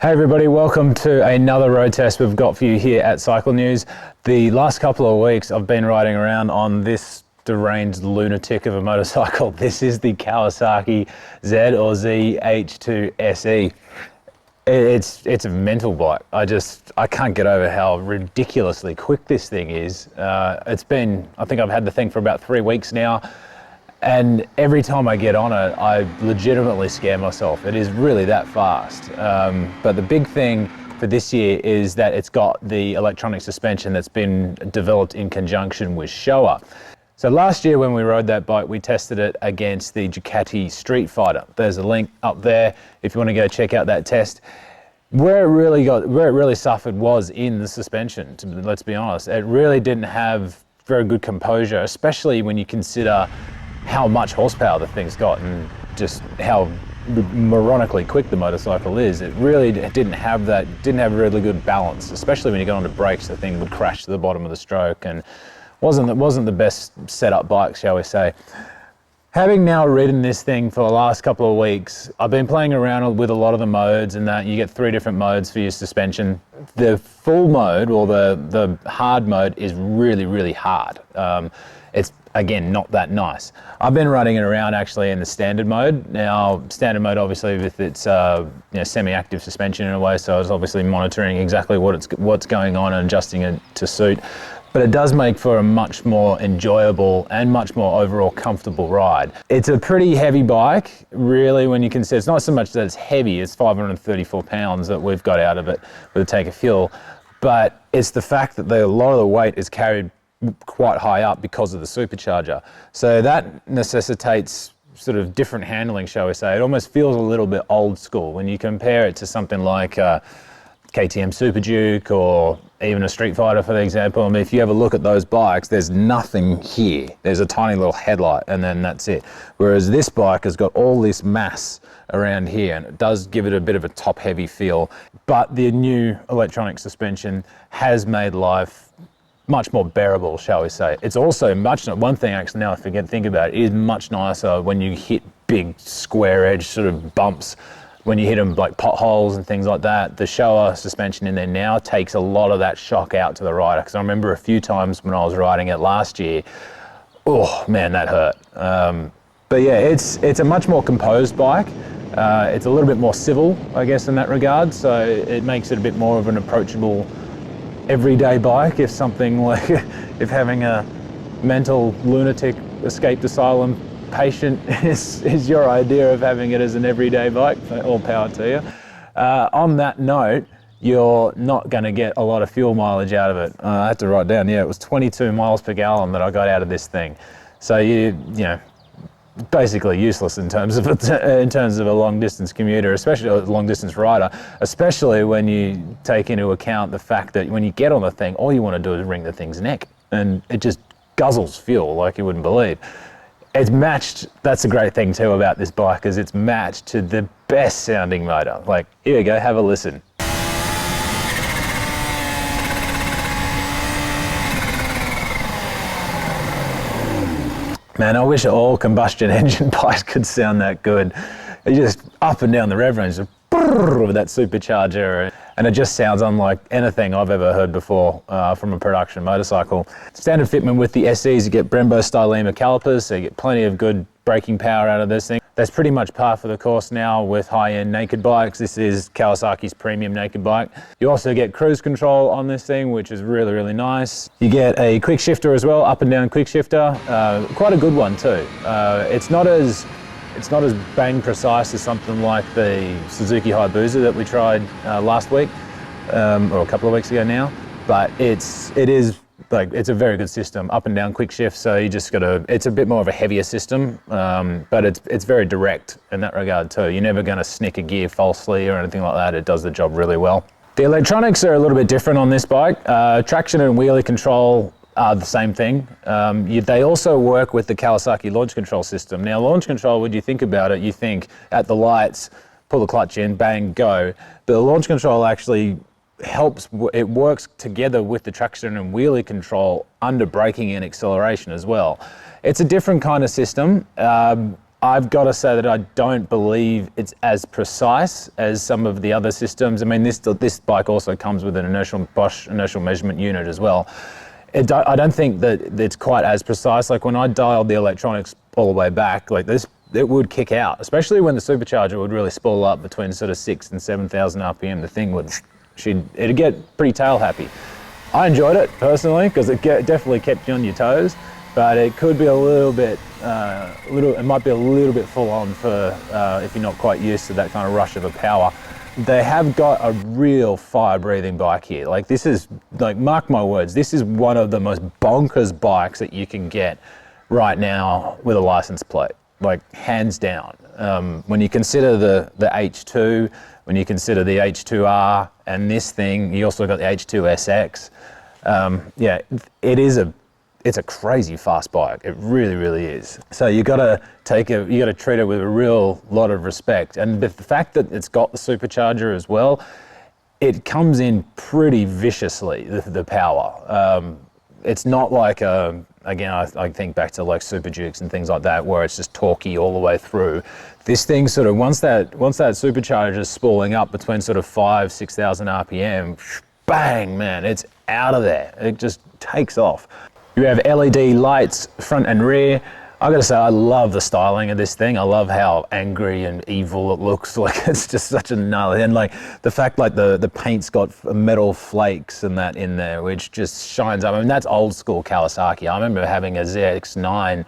Hey everybody, welcome to another road test we've got for you here at Cycle News. The last couple of weeks I've been riding around on this deranged lunatic of a motorcycle. This is the Kawasaki Z H2 SE. It's a mental bike. I can't get over how ridiculously quick this thing is. I think I've had the thing for about 3 weeks now. And every time I get on it, I legitimately scare myself. It is really that fast. But the big thing for this year is that it's got the electronic suspension that's been developed in conjunction with Showa. So last year when we rode that bike, we tested it against the Ducati Street Fighter. There's a link up there if you want to go check out that test. Where it really suffered was in the suspension, let's be honest. It really didn't have very good composure, especially when you consider how much horsepower the thing's got and just how moronically quick the motorcycle is. It really didn't have really good balance, especially when you got onto brakes. The thing would crash to the bottom of the stroke and wasn't the best setup bike, shall we say. Having now ridden this thing for the last couple of weeks, I've been playing around with a lot of the modes, and that you get 3 different modes for your suspension. The full mode, or the hard mode, is really hard. It's again not that nice. I've been riding it around actually in the standard mode. Now standard mode obviously with its semi-active suspension in a way, so I was obviously monitoring exactly what's going on and adjusting it to suit. But it does make for a much more enjoyable and much more overall comfortable ride. It's a pretty heavy bike, really, when you consider. It's not so much that it's heavy, it's 534 pounds that we've got out of it with a tank of fuel, but it's the fact that a lot of the weight is carried quite high up because of the supercharger. So that necessitates sort of different handling, shall we say. It almost feels a little bit old school when you compare it to something like KTM Super Duke or even a Street Fighter, for example. I mean, if you have a look at those bikes, there's nothing here. There's a tiny little headlight and then that's it. Whereas this bike has got all this mass around here, and it does give it a bit of a top-heavy feel. But the new electronic suspension has made life much more bearable, shall we say. It's also one thing actually now I think about it, is much nicer when you hit big square edge sort of bumps, when you hit them like potholes and things like that. The Showa suspension in there now takes a lot of that shock out to the rider, because I remember a few times when I was riding it last year, oh man, that hurt. But yeah, it's a much more composed bike. It's a little bit more civil, I guess, in that regard, so it makes it a bit more of an approachable everyday bike. If having a mental lunatic escaped asylum patient is your idea of having it as an everyday bike, all power to you. On that note, you're not going to get a lot of fuel mileage out of it. I had to write down, it was 22 miles per gallon that I got out of this thing. So you know, basically useless in terms of a long distance commuter, especially a long distance rider, especially when you take into account the fact that when you get on the thing, all you want to do is wring the thing's neck, and it just guzzles fuel like you wouldn't believe. It's matched. That's a great thing too about this bike, is it's matched to the best sounding motor. Like, here we go, have a listen. Man, I wish all combustion engine bikes could sound that good. It's just up and down the rev range with that supercharger, and it just sounds unlike anything I've ever heard before from a production motorcycle. Standard fitment with the SEs, you get Brembo Stylema calipers, so you get plenty of good braking power out of this thing. That's pretty much par for the course now with high-end naked bikes. This is Kawasaki's premium naked bike. You also get cruise control on this thing, which is really nice. You get a quick shifter as well, up and down quick shifter. Quite a good one too. It's not as bang precise as something like the Suzuki Hayabusa that we tried last week, or a couple of weeks ago now. But it's a very good system, up and down quick shift. So you just it's a bit more of a heavier system, but it's very direct in that regard too. You're never going to snick a gear falsely or anything like that. It does the job really well. The electronics are a little bit different on this bike. Traction and wheelie control are the same thing. They also work with the Kawasaki launch control system. Now, launch control, when you think about it, you think at the lights, pull the clutch in, bang, go. But the launch control actually it works together with the traction and wheelie control under braking and acceleration as well. It's a different kind of system. I've got to say that I don't believe it's as precise as some of the other systems. I mean, this bike also comes with an Bosch inertial measurement unit as well. I don't think that it's quite as precise. Like when I dialed the electronics all the way back, like this, it would kick out, especially when the supercharger would really spool up between sort of 6,000 and 7,000 RPM. The thing would, it'd get pretty tail happy. I enjoyed it personally because it definitely kept you on your toes, but it could be a little bit, it might be a little bit full on for if you're not quite used to that kind of rush of a power. They have got a real fire-breathing bike here. Like this is, like, mark my words, this is one of the most bonkers bikes that you can get right now with a license plate, like hands down. When you consider the H2, when you consider the H2R and this thing, you also got the H2 SX. Yeah, it's a crazy fast bike. It really, really is. So you gotta treat it with a real lot of respect. And the fact that it's got the supercharger as well, it comes in pretty viciously, the power. It's not like, again, I think back to like Super Dukes and things like that, where it's just torquey all the way through. This thing sort of, once that supercharger is spooling up between sort of 5,000, 6,000 RPM, bang, man, it's out of there. It just takes off. You have LED lights front and rear. I gotta say, I love the styling of this thing. I love how angry and evil it looks. Like it's just such a gnarly, and like the fact like the paint's got metal flakes and that in there, which just shines up. I mean, that's old school Kawasaki. I remember having a ZX9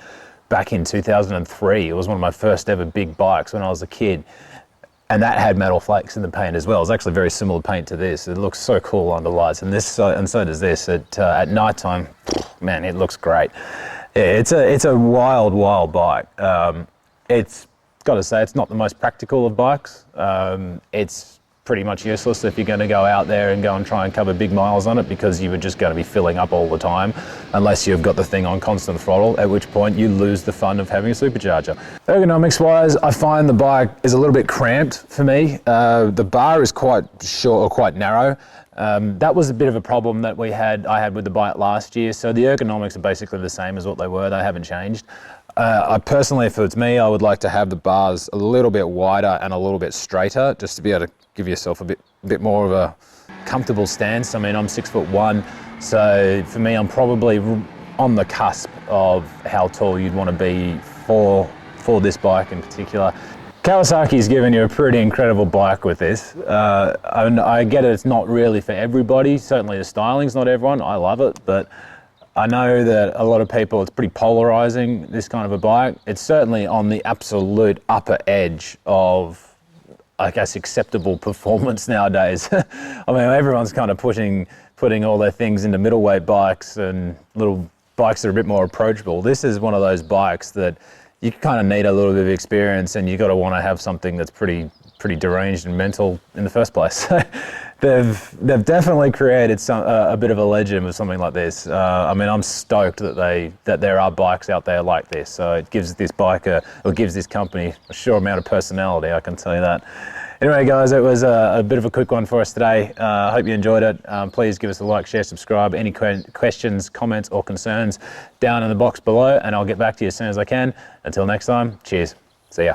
back in 2003. It was one of my first ever big bikes when I was a kid. And that had metal flakes in the paint as well. It's actually very similar paint to this. It looks so cool under lights, and so does this. At nighttime, man, it looks great. Yeah, it's a wild bike. It's got to say, it's not the most practical of bikes. It's pretty much useless if you're going to go out there and go and try and cover big miles on it, because you were just going to be filling up all the time unless you've got the thing on constant throttle, at which point you lose the fun of having a supercharger. Ergonomics wise, I find the bike is a little bit cramped for me. The bar is quite short or quite narrow. That was a bit of a problem that I had with the bike last year. So the ergonomics are basically the same as what they were. They haven't changed. I personally, if it's me, I would like to have the bars a little bit wider and a little bit straighter, just to be able to give yourself a bit more of a comfortable stance. I mean, I'm 6'1", so for me, I'm probably on the cusp of how tall you'd want to be for this bike in particular. Kawasaki's given you a pretty incredible bike with this. I get it, it's not really for everybody. Certainly the styling's not everyone. I love it, but I know that a lot of people, it's pretty polarizing, this kind of a bike. It's certainly on the absolute upper edge of, I guess, acceptable performance nowadays. I mean, everyone's kind of putting all their things into middleweight bikes and little bikes that are a bit more approachable. This is one of those bikes that you kind of need a little bit of experience, and you got to want to have something that's pretty deranged and mental in the first place. They've definitely created a bit of a legend with something like this. I mean, I'm stoked that there are bikes out there like this. So it gives this gives this company a sure amount of personality, I can tell you that. Anyway, guys, it was a bit of a quick one for us today. I hope you enjoyed it. Please give us a like, share, subscribe. Any questions, comments, or concerns down in the box below, and I'll get back to you as soon as I can. Until next time, cheers. See ya.